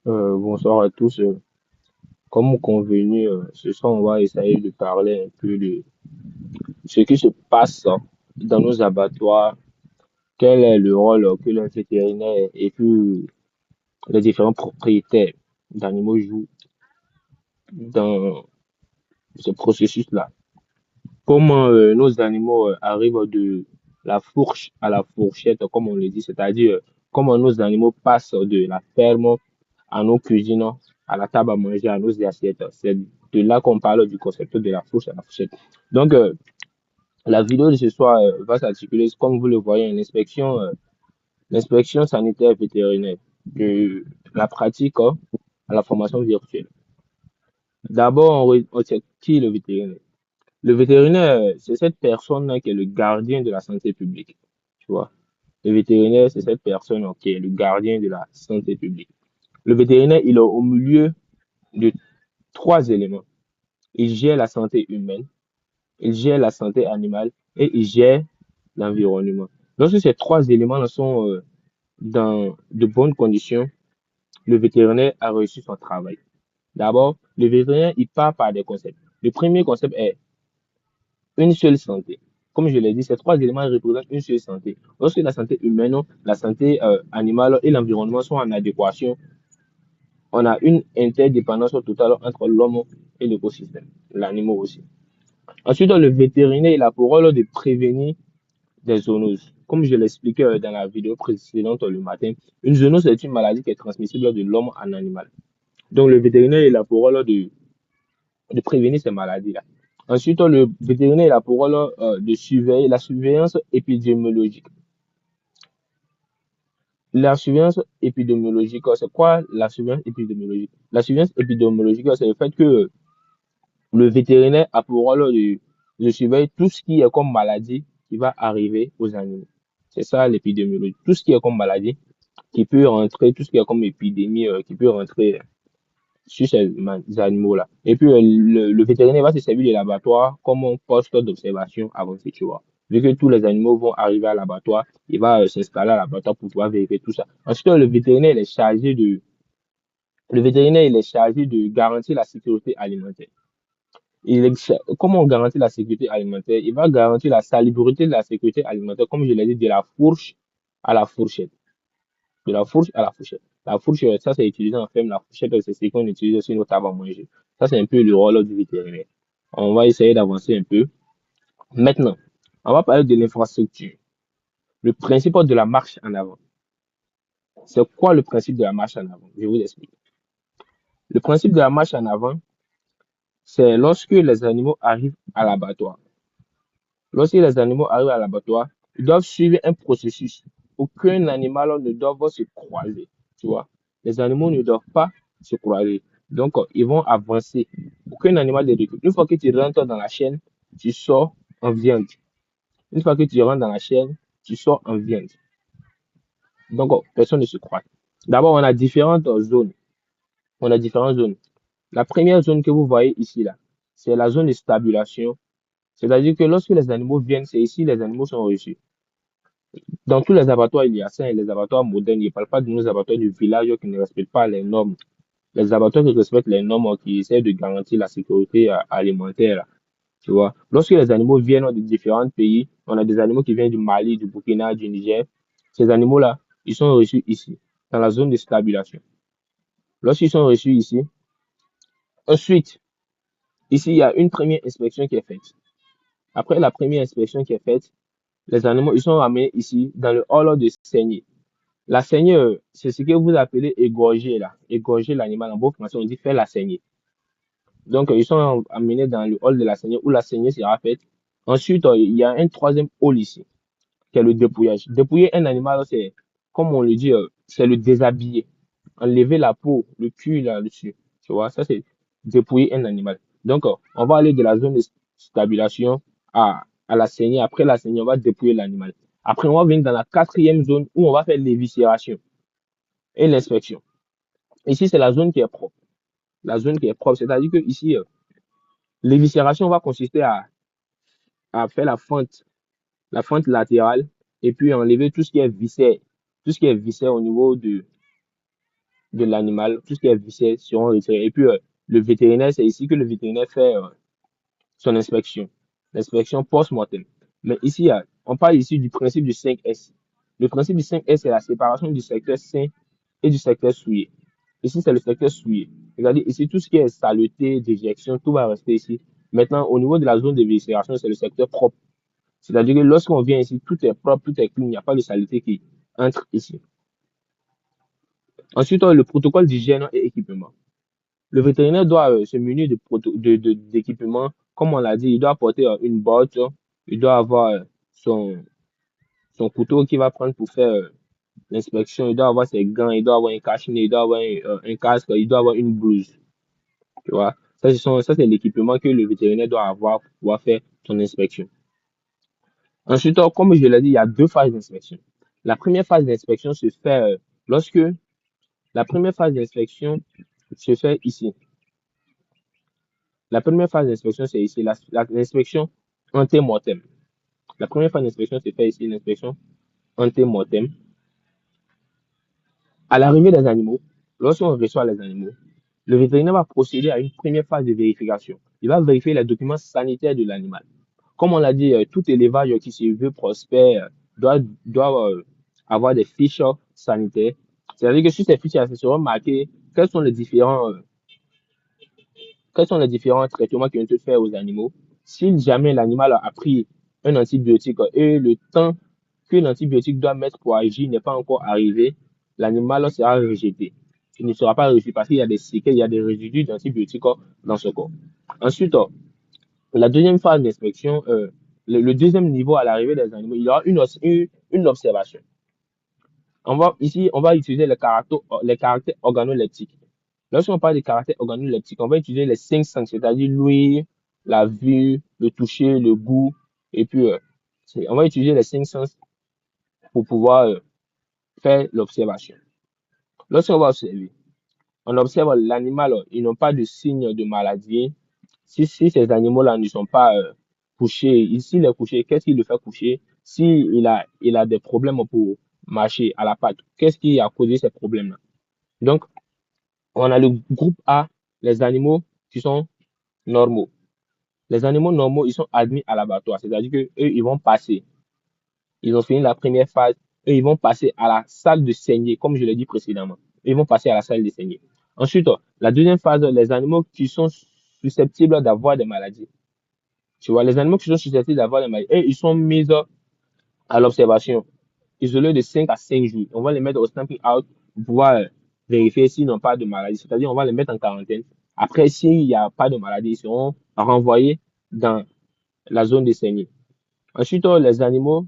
Bonsoir à tous. Comme convenu, ce soir, on va essayer de parler un peu de ce qui se passe dans nos abattoirs, quel est le rôle que les vétérinaires et puis les différents propriétaires d'animaux jouent dans ce processus-là. Comment nos animaux arrivent de la fourche à la fourchette, comme on le dit, c'est-à-dire comment nos animaux passent de la ferme à nos cuisines, à la table à manger, à nos assiettes. C'est de là qu'on parle du concept de la fourche à la fourchette. Donc, la vidéo de ce soir va s'articuler, comme vous le voyez, une inspection, l'inspection sanitaire vétérinaire, de la pratique à la formation virtuelle. D'abord, on sait qui est le vétérinaire. Le vétérinaire, c'est cette personne qui est le gardien de la santé publique. Tu vois. Le vétérinaire, c'est cette personne qui est le gardien de la santé publique. Le vétérinaire, il est au milieu de trois éléments. Il gère la santé humaine, il gère la santé animale et il gère l'environnement. Lorsque ces trois éléments sont dans de bonnes conditions, le vétérinaire a réussi son travail. D'abord, le vétérinaire, il part par des concepts. Le premier concept est une seule santé. Comme je l'ai dit, ces trois éléments représentent une seule santé. Lorsque la santé humaine, la santé animale et l'environnement sont en adéquation, on a une interdépendance totale entre l'homme et l'écosystème, l'animal aussi. Ensuite, le vétérinaire il a pour rôle de prévenir des zoonoses. Comme je l'expliquais dans la vidéo précédente le matin, une zoonose est une maladie qui est transmissible de l'homme en animal. Donc, le vétérinaire il a pour rôle de prévenir ces maladies-là. Ensuite, le vétérinaire il a pour rôle de surveiller la surveillance épidémiologique. La surveillance épidémiologique, c'est quoi la surveillance épidémiologique? La surveillance épidémiologique, c'est le fait que le vétérinaire a pour rôle de surveiller tout ce qui est comme maladie qui va arriver aux animaux. C'est ça l'épidémiologie. Tout ce qui est comme maladie qui peut rentrer, tout ce qui est comme épidémie qui peut rentrer sur ces animaux-là. Et puis, le vétérinaire va se servir de l'abattoir comme un poste d'observation avancé, tu vois. Vu que tous les animaux vont arriver à l'abattoir, il va s'installer à l'abattoir pour pouvoir vérifier tout ça. Ensuite, le vétérinaire, il est chargé de garantir la sécurité alimentaire. Comment on garantit la sécurité alimentaire? Il va garantir la salubrité de la sécurité alimentaire, comme je l'ai dit, de la fourche à la fourchette. De la fourche à la fourchette. La fourche, ça c'est utilisé en ferme. La fourchette, c'est ce qu'on utilise sur nos tables à manger. Ça, c'est un peu le rôle du vétérinaire. On va essayer d'avancer un peu. Maintenant, on va parler de l'infrastructure. Le principe de la marche en avant. C'est quoi le principe de la marche en avant? Je vous explique. Le principe de la marche en avant, c'est lorsque les animaux arrivent à l'abattoir. Lorsque les animaux arrivent à l'abattoir, ils doivent suivre un processus. Aucun animal ne doit se croiser. Tu vois, les animaux ne doivent pas se croiser. Donc, ils vont avancer. Aucun animal ne recule. Une fois que tu rentres dans la chaîne, tu sors en viande. Une fois que tu rentres dans la chaîne, tu sors en viande. Donc, personne ne se croise. D'abord, on a différentes zones. On a différentes zones. La première zone que vous voyez ici, là, c'est la zone de stabulation. C'est-à-dire que lorsque les animaux viennent, c'est ici les animaux sont reçus. Dans tous les abattoirs, il y a ça, et les abattoirs modernes. Je ne parle pas de nos abattoirs du village qui ne respectent pas les normes. Les abattoirs qui respectent les normes, qui essaient de garantir la sécurité alimentaire. Tu vois. Lorsque les animaux viennent de différents pays, on a des animaux qui viennent du Mali, du Burkina, du Niger. Ces animaux-là, ils sont reçus ici, dans la zone de stabilisation. Lorsqu'ils sont reçus ici, ensuite, ici, il y a une première inspection qui est faite. Après la première inspection qui est faite, les animaux, ils sont amenés ici, dans le hall de saignée. La saignée, c'est ce que vous appelez égorger là. Égorger l'animal. En beau français, on dit faire la saignée. Donc, ils sont amenés dans le hall de la saignée où la saignée sera faite. Ensuite, il y a un troisième hall ici, qui est le dépouillage. Dépouiller un animal, c'est, comme on le dit, c'est le déshabiller. Enlever la peau, le cul là-dessus. Tu vois, ça, c'est dépouiller un animal. Donc, on va aller de la zone de stabilisation à la saignée. Après la saignée, on va dépouiller l'animal. Après, on va venir dans la quatrième zone où on va faire l'éviscération et l'inspection. Ici, c'est la zone qui est propre. La zone qui est propre, c'est-à-dire que ici, l'éviscération va consister à faire la fente latérale, et puis enlever tout ce qui est viscère au niveau de l'animal, tout ce qui est viscères seront retirés. Et puis, le vétérinaire, c'est ici que le vétérinaire fait son inspection, l'inspection post-mortem. Mais ici, on parle ici du principe du 5S. Le principe du 5S, c'est la séparation du secteur sain et du secteur souillé. Ici, c'est le secteur souillé. Regardez, ici, tout ce qui est saleté, déjection, tout va rester ici. Maintenant, au niveau de la zone de viscération, c'est le secteur propre. C'est-à-dire que lorsqu'on vient ici, tout est propre, tout est clean, il n'y a pas de saleté qui entre ici. Ensuite, le protocole d'hygiène et équipement. Le vétérinaire doit se munir d'équipements. Comme on l'a dit, il doit porter une botte, il doit avoir son, son couteau qu'il va prendre pour faire l'inspection, il doit avoir ses gants, il doit avoir un cache-nez, il doit avoir un casque, il doit avoir une blouse. Tu vois? Ça, c'est l'équipement que le vétérinaire doit avoir pour pouvoir faire son inspection. Ensuite, comme je l'ai dit, il y a deux phases d'inspection. La première phase d'inspection se fait lorsque la première phase d'inspection se fait ici. La première phase d'inspection, c'est ici, l'inspection anté-mortem. La première phase d'inspection se fait ici, l'inspection anté-mortem. À l'arrivée des animaux, lorsqu'on reçoit les animaux, le vétérinaire va procéder à une première phase de vérification. Il va vérifier les documents sanitaires de l'animal. Comme on l'a dit, tout élevage qui se veut prospère doit avoir des fiches sanitaires. C'est-à-dire que sur ces fiches, ça sera marqué quels sont les différents traitements qui ont été faits aux animaux. Si jamais l'animal a pris un antibiotique et le temps que l'antibiotique doit mettre pour agir n'est pas encore arrivé, l'animal sera rejeté. Il ne sera pas reçu parce qu'il y a des séquelles, il y a des résidus d'antibiotiques dans ce corps. Ensuite, la deuxième phase d'inspection, le deuxième niveau à l'arrivée des animaux, il y aura une observation. Ici, on va utiliser les caractères organoleptiques. Lorsqu'on parle des caractères organoleptiques, on va utiliser les 5 sens, c'est-à-dire l'ouïe, la vue, le toucher, le goût, et puis on va utiliser les 5 sens pour pouvoir faire l'observation. Lorsqu'on va observer, on observe l'animal, ils n'ont pas de signe de maladie. Si ces animaux-là ne sont pas couchés, ici les couchés, qu'est-ce qui le fait coucher? Si il a des problèmes pour marcher à la patte, qu'est-ce qui a causé ces problèmes-là? Donc, on a le groupe A, les animaux qui sont normaux. Les animaux normaux, ils sont admis à l'abattoir, c'est-à-dire que eux, ils vont passer. Ils ont fini la première phase, eux, ils vont passer à la salle de saignée, comme je l'ai dit précédemment. Ils vont passer à la salle de saignée. Ensuite, la deuxième phase, les animaux qui sont susceptibles d'avoir des maladies. Tu vois, les animaux qui sont susceptibles d'avoir des maladies, ils sont mis à l'observation, isolés de 5 à 5 jours. On va les mettre au stamping out pour pouvoir vérifier s'ils n'ont pas de maladie. C'est-à-dire, on va les mettre en quarantaine. Après, s'il n'y a pas de maladie, ils seront renvoyés dans la zone de saignée. Ensuite, les animaux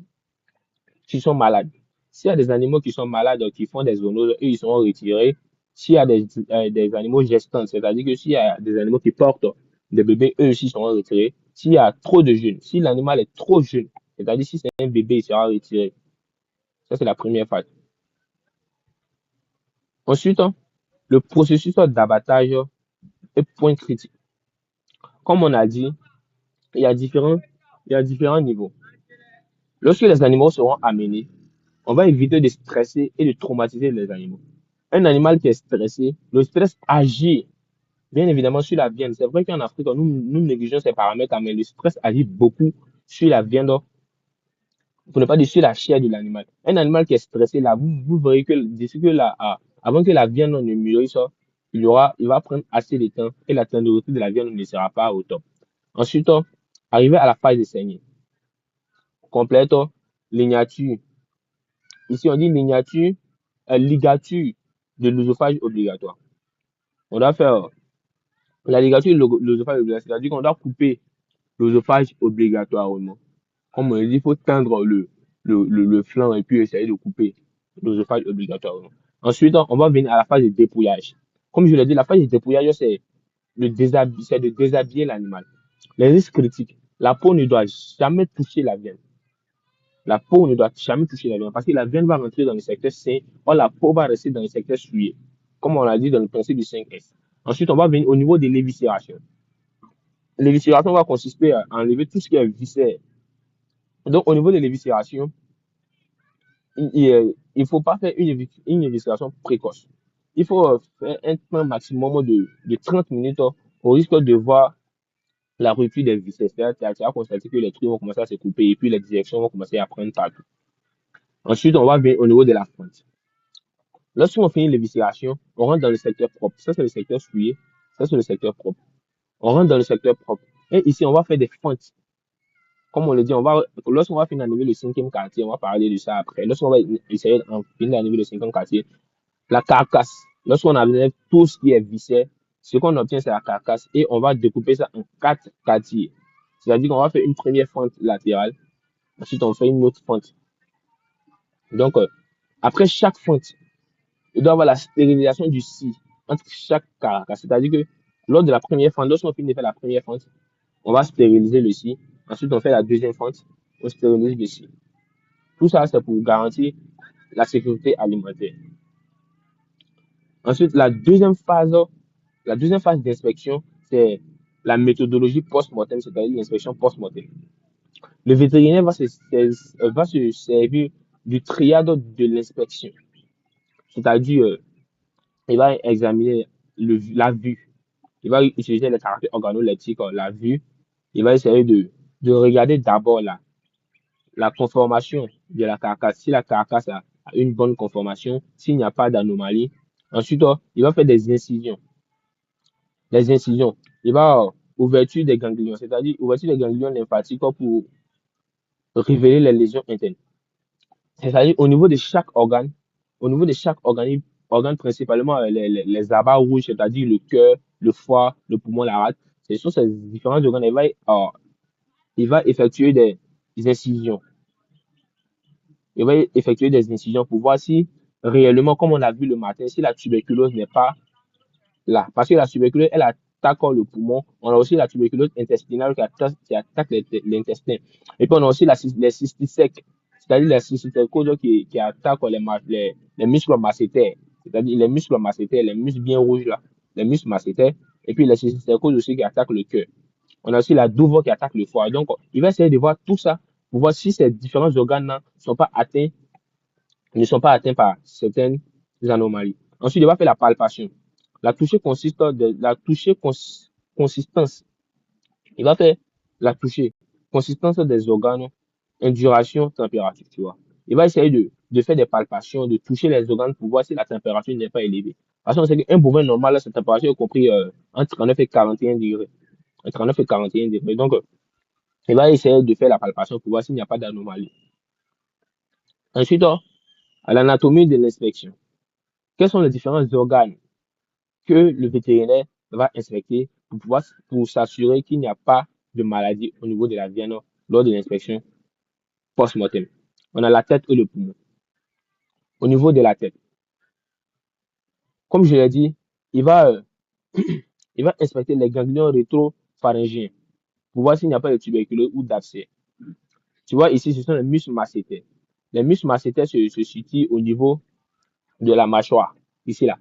qui sont malades. S'il y a des animaux qui sont malades, qui font des zoonoses, eux, ils seront retirés. S'il y a des animaux gestants, c'est-à-dire que s'il y a des animaux qui portent des bébés, eux aussi seront retirés. S'il y a trop de jeunes, si l'animal est trop jeune, c'est-à-dire si c'est un bébé, il sera retiré. Ça, c'est la première phase. Ensuite, le processus d'abattage est point critique. Comme on a dit, il y a différents, il y a différents niveaux. Lorsque les animaux seront amenés, on va éviter de stresser et de traumatiser les animaux. Un animal qui est stressé, le stress agit bien évidemment sur la viande. C'est vrai qu'en Afrique, nous négligeons ces paramètres, mais le stress agit beaucoup sur la viande, pour ne pas dire sur la chair de l'animal. Un animal qui est stressé, là, vous verrez que d'ici que avant que la viande ne mûrisse, il va prendre assez de temps et la tendresse de la viande ne sera pas au top. Ensuite, arrivé à la phase de saignée, complète, lignature. Ici, on dit lignature, ligature de l'œsophage obligatoire. On doit faire la ligature de l'œsophage obligatoire, c'est-à-dire qu'on doit couper l'œsophage obligatoirement. Comme on dit, il faut tendre le flanc et puis essayer de couper l'œsophage obligatoirement. Ensuite, on va venir à la phase de dépouillage. Comme je l'ai dit, la phase de dépouillage, c'est de déshabiller l'animal. Les risques critiques. La peau ne doit jamais toucher la viande. La peau ne doit jamais toucher la viande parce que la viande va rentrer dans le secteur sain, or la peau va rester dans le secteur souillé, comme on l'a dit dans le principe du 5S. Ensuite, on va venir au niveau de l'éviscération. L'éviscération va consister à enlever tout ce qui est viscère. Donc, au niveau de l'éviscération, il ne faut pas faire une éviscération précoce. il faut faire un temps maximum de 30 minutes. On risque de voir la rupture des viscères. C'est-à-dire, tu vas constater que les trucs vont commencer à se couper et puis les directions vont commencer à prendre partout. Ensuite, on va venir au niveau de la fente. Lorsqu'on finit l'éviscération, on rentre dans le secteur propre. Ça, c'est le secteur souillé. Ça, c'est le secteur propre. On rentre dans le secteur propre. Et ici, on va faire des fentes. Comme on le dit, lorsqu'on va finir d'animer le cinquième quartier, on va parler de ça après. Lorsqu'on va essayer de finir d'animer le cinquième quartier, la carcasse, lorsqu'on enlève tout ce qui est viscère, ce qu'on obtient, c'est la carcasse et on va découper ça en 4 quartiers. C'est-à-dire qu'on va faire une première fente latérale, ensuite on fait une autre fente. Donc, après chaque fente, il doit y avoir la stérilisation du scie entre chaque carcasse. C'est-à-dire que lors de la première fente, lorsqu'on finit de faire la première fente, on va stériliser le scie. Ensuite, on fait la deuxième fente, on stérilise le scie. Tout ça, c'est pour garantir la sécurité alimentaire. Ensuite, la deuxième phase d'inspection, c'est la méthodologie post-mortem, c'est-à-dire l'inspection post-mortem. Le vétérinaire va se servir du triade de l'inspection, c'est-à-dire il va examiner la vue, il va utiliser les caractères organoleptiques, la vue, il va essayer de regarder d'abord la conformation de la carcasse. Si la carcasse a une bonne conformation, s'il n'y a pas d'anomalie, ensuite il va faire des incisions. Les incisions, il va ouverture des ganglions, c'est-à-dire ouverture des ganglions lymphatiques pour révéler les lésions internes. C'est-à-dire au niveau de chaque organe principalement les abats rouges, c'est-à-dire le cœur, le foie, le poumon, la rate. Ce sont ces différents organes. Il va effectuer des incisions. Il va effectuer des incisions pour voir si réellement, comme on l'a vu le matin, si la tuberculose n'est pas là. Parce que la tuberculose, elle attaque le poumon. On a aussi la tuberculose intestinale qui attaque l'intestin. Et puis on a aussi les cystiques, c'est-à-dire les cysticercoses qui attaquent les muscles massétaires. C'est-à-dire les muscles massétaires, les muscles bien rouges là, les muscles massétaires. Et puis les cysticercoses aussi qui attaquent le cœur. On a aussi la douve qui attaque le foie. Donc, il va essayer de voir tout ça pour voir si ces différents organes-là ne sont pas atteints par certaines anomalies. Ensuite, il va faire la palpation. La toucher consistance. Il va faire la toucher consistance des organes, induration, température, tu vois. Il va essayer de faire des palpations, de toucher les organes pour voir si la température n'est pas élevée. Parce qu'on sait qu'un bovin normal, sa température est compris entre 39 et 41 degrés. Entre 39 et 41 degrés. Donc, il va essayer de faire la palpation pour voir s'il n'y a pas d'anomalie. Ensuite, à l'anatomie de l'inspection. Quels sont les différents organes que le vétérinaire va inspecter pour s'assurer qu'il n'y a pas de maladie au niveau de la viande lors de l'inspection post-mortem? On a la tête et le poumon. Au niveau de la tête, comme je l'ai dit, il va, il va inspecter les ganglions rétropharyngiens pour voir s'il n'y a pas de tuberculose ou d'abcès. Tu vois, ici, ce sont les muscles massétaires. Les muscles massétaires se situent au niveau de la mâchoire, ici là.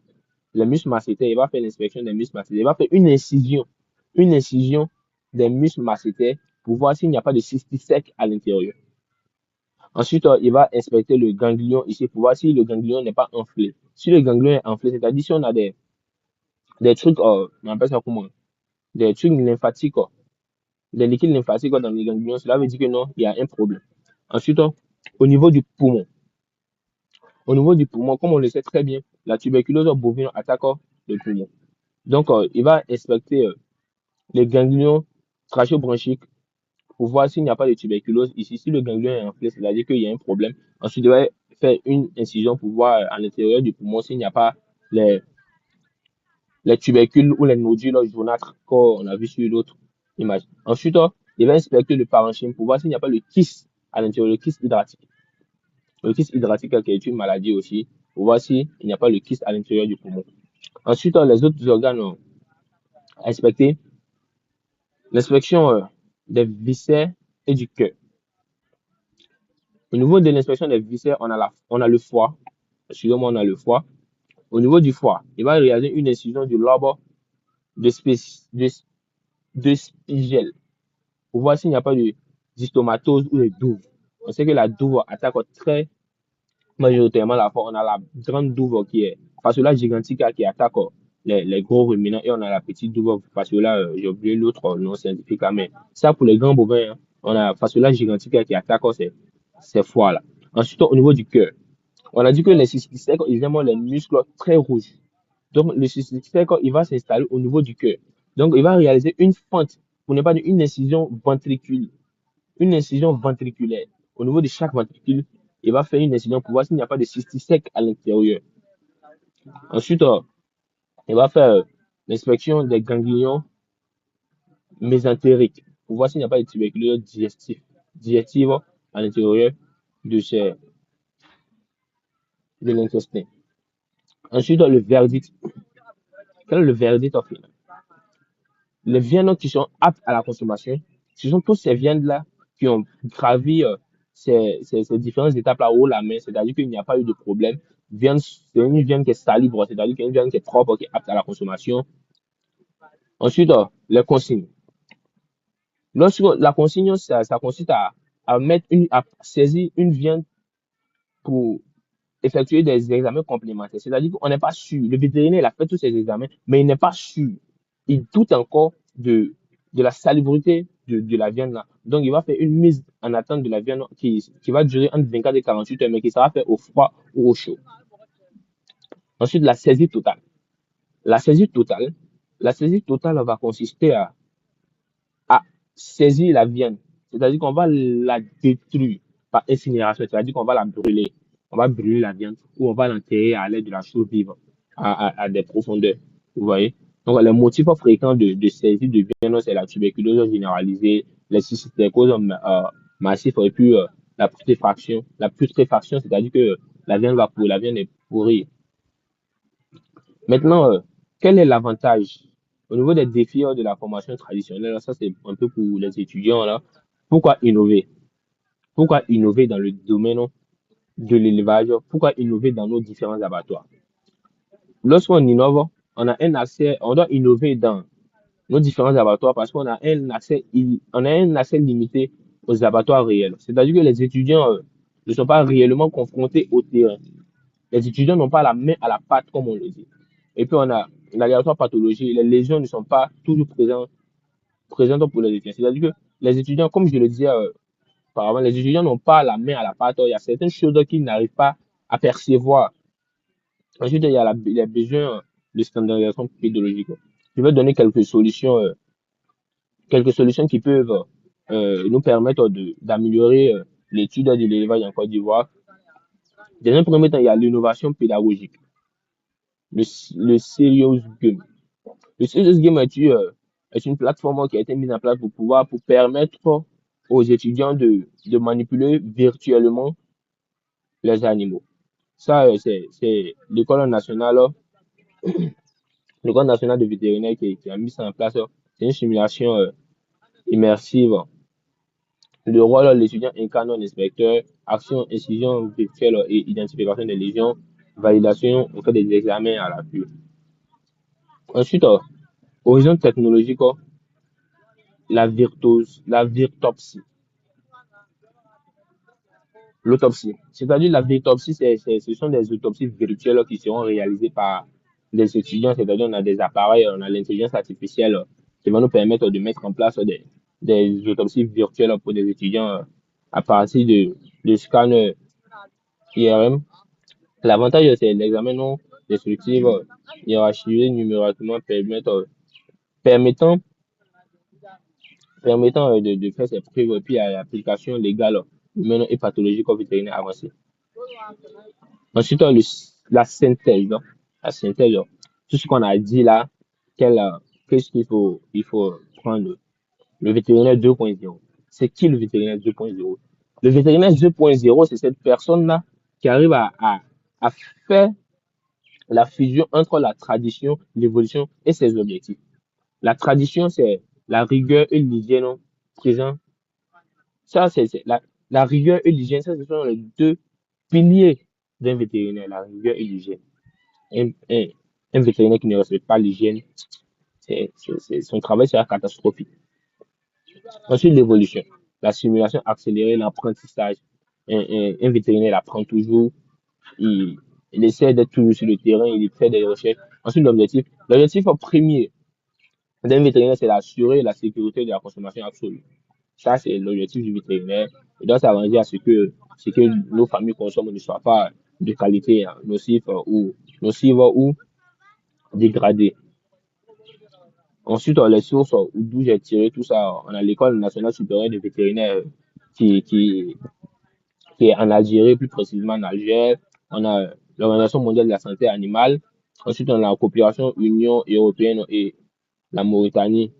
Les muscles massétaires, il va faire l'inspection des muscles massétaires. Il va faire une incision des muscles massétaires pour voir s'il n'y a pas de cystique à l'intérieur. Ensuite, il va inspecter le ganglion ici pour voir si le ganglion n'est pas enflé. Si le ganglion est enflé, c'est-à-dire si on a des trucs, on appelle ça comment? Des trucs lymphatiques, des liquides lymphatiques dans les ganglions, cela veut dire que non, il y a un problème. Ensuite, au niveau du poumon. Au niveau du poumon, comme on le sait très bien, la tuberculose bovine attaque le poumon. Donc, il va inspecter les ganglions trachéobronchiques pour voir s'il n'y a pas de tuberculose ici. Si le ganglion est enflé, c'est-à-dire qu'il y a un problème. Ensuite, il va faire une incision pour voir à l'intérieur du poumon s'il n'y a pas les tubercules ou les nodules jaunâtres qu'on a vu sur l'autre image. Ensuite, il va inspecter le parenchyme pour voir s'il n'y a pas le kyste à l'intérieur, le kyste hydratique. Le kyste hydratique qui est une maladie aussi, pour voir s'il n'y a pas le kyste à l'intérieur du poumon. Ensuite, les autres organes à inspecter, l'inspection des viscères et du cœur. Au niveau de l'inspection des viscères, on a le foie. Excusez-moi, on a le foie. Au niveau du foie, il va réaliser une incision du lobe de Spigel pour voir s'il n'y a pas de dystomatose ou de douve. On sait que la douve attaque très majoritairement la foie. On a la grande douve qui est Phaseola gigantica qui attaque les gros ruminants et on a la petite double Phaseola, j'ai oublié l'autre nom scientifique là, mais ça pour les grands bovins, hein, on a Phaseola gigantica qui attaque ces foies-là. Ensuite, au niveau du cœur, on a dit que les cysticèques, ils aiment les muscles très rouges. Donc, le cysticèque, il va s'installer au niveau du cœur. Donc, il va réaliser une fente, pour ne pas dire une incision ventriculaire. Au niveau de chaque ventricule, il va faire une incision pour voir s'il n'y a pas de cysticèque à l'intérieur. Ensuite, il va faire l'inspection des ganglions mésentériques pour voir s'il n'y a pas de tuberculose digestive à l'intérieur de, de l'intestin. Ensuite, le verdict. Quel est le verdict au final? Les viandes qui sont aptes à la consommation, ce sont toutes ces viandes-là qui ont gravi ces différentes étapes-là haut la main, c'est-à-dire qu'il n'y a pas eu de problème. C'est une viande qui est salibre, c'est-à-dire qu'il y a une viande qui est propre, qui est apte à la consommation. Ensuite, les consignes. Lorsque la consigne, ça consiste à saisir une viande pour effectuer des examens complémentaires. C'est-à-dire qu'on n'est pas sûr. Le vétérinaire, il a fait tous ces examens, mais il n'est pas sûr. Il doute encore de la salubrité de la viande là. Donc, il va faire une mise en attente de la viande qui va durer entre 24 et 48 heures, mais qui sera faite au froid ou au chaud. Ensuite, la saisie totale. La saisie totale, va consister à saisir la viande. C'est-à-dire qu'on va la détruire par incinération, c'est-à-dire qu'on va la brûler. On va brûler la viande ou on va l'enterrer à l'aide de la chaux vive à des profondeurs. Vous voyez? Donc, les motifs fréquents de saisie de viande, c'est la tuberculose généralisée, les cysticoses massifs et puis la putréfaction. La putréfaction, c'est-à-dire que la viande la viande est pourrie. Maintenant, quel est l'avantage au niveau des défis de la formation traditionnelle? Ça, c'est un peu pour les étudiants là. Pourquoi innover? Pourquoi innover dans le domaine de l'élevage? Pourquoi innover dans nos différents abattoirs? Lorsqu'on innove, on doit innover dans nos différents abattoirs parce qu'on a on a un accès limité aux abattoirs réels. C'est-à-dire que les étudiants ne sont pas réellement confrontés au terrain. Les étudiants n'ont pas la main à la pâte, comme on le dit. Et puis, on a l'aléatoire pathologie. Les lésions ne sont pas toujours présentes pour les étudiants. C'est-à-dire que les étudiants, comme je le disais auparavant, les étudiants n'ont pas la main à la pâte. Il y a certaines choses qu'ils n'arrivent pas à percevoir. Ensuite, il y a les besoins de standardisation pédologique. Je vais donner quelques solutions qui peuvent nous permettre d'améliorer l'étude de l'élevage en Côte d'Ivoire. Dans un premier temps, il y a l'innovation pédagogique, le Serious Game. Le Serious Game est une plateforme qui a été mise en place pour permettre aux étudiants de manipuler virtuellement les animaux. Ça, c'est l'école nationale de vétérinaire qui a mis ça en place. C'est une simulation immersive. Le rôle, l'étudiant incarne un inspecteur, action, incision virtuelle et identification des lésions, validation, on fait des examens à l'appui. Ensuite, horizon technologique, la virtopsie. L'autopsie. C'est-à-dire la virtopsie, ce sont des autopsies virtuelles qui seront réalisées par les étudiants. C'est-à-dire on a des appareils, on a l'intelligence artificielle qui va nous permettre de mettre en place des autopsies virtuelles pour des étudiants à partir de scanners IRM. L'avantage, c'est l'examen non destructif, hiérarchisé numériquement permettant de faire ses preuves et puis à l'application légale humaine et pathologique au vétérinaire avancé. Ensuite, la synthèse. La synthèse, tout ce qu'on a dit là, qu'est-ce il faut prendre? Le vétérinaire 2.0. C'est qui le vétérinaire 2.0? Le vétérinaire 2.0, c'est cette personne-là qui arrive à faire la fusion entre la tradition, l'évolution et ses objectifs. La tradition, c'est la rigueur et l'hygiène présent. Ça, c'est la rigueur et l'hygiène, ça, ce sont les deux piliers d'un vétérinaire, la rigueur et l'hygiène. Un vétérinaire qui ne respecte pas l'hygiène, son travail sera catastrophique. Ensuite, l'évolution. La simulation accélérée, l'apprentissage. Un vétérinaire apprend toujours. Il essaie d'être toujours sur le terrain, il fait des recherches. Ensuite, l'objectif premier d'un vétérinaire, c'est d'assurer la sécurité de la consommation absolue. Ça, c'est l'objectif du vétérinaire. Il doit s'arranger à ce que nos familles consomment ne soit pas de qualité hein, nocive ou dégradée. Ensuite, les sources d'où j'ai tiré tout ça, on a l'École nationale supérieure de vétérinaire qui, qui, qui est en Algérie, plus précisément en Alger. On a l'Organisation mondiale de la santé animale. Ensuite, on a la coopération Union européenne et la Mauritanie.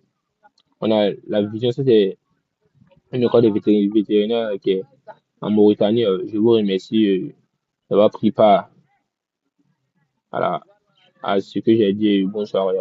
On a la vision, ça c'est une école de vétérinaire qui est en Mauritanie. Je vous remercie d'avoir pris part à, à ce que j'ai dit. Bonsoir.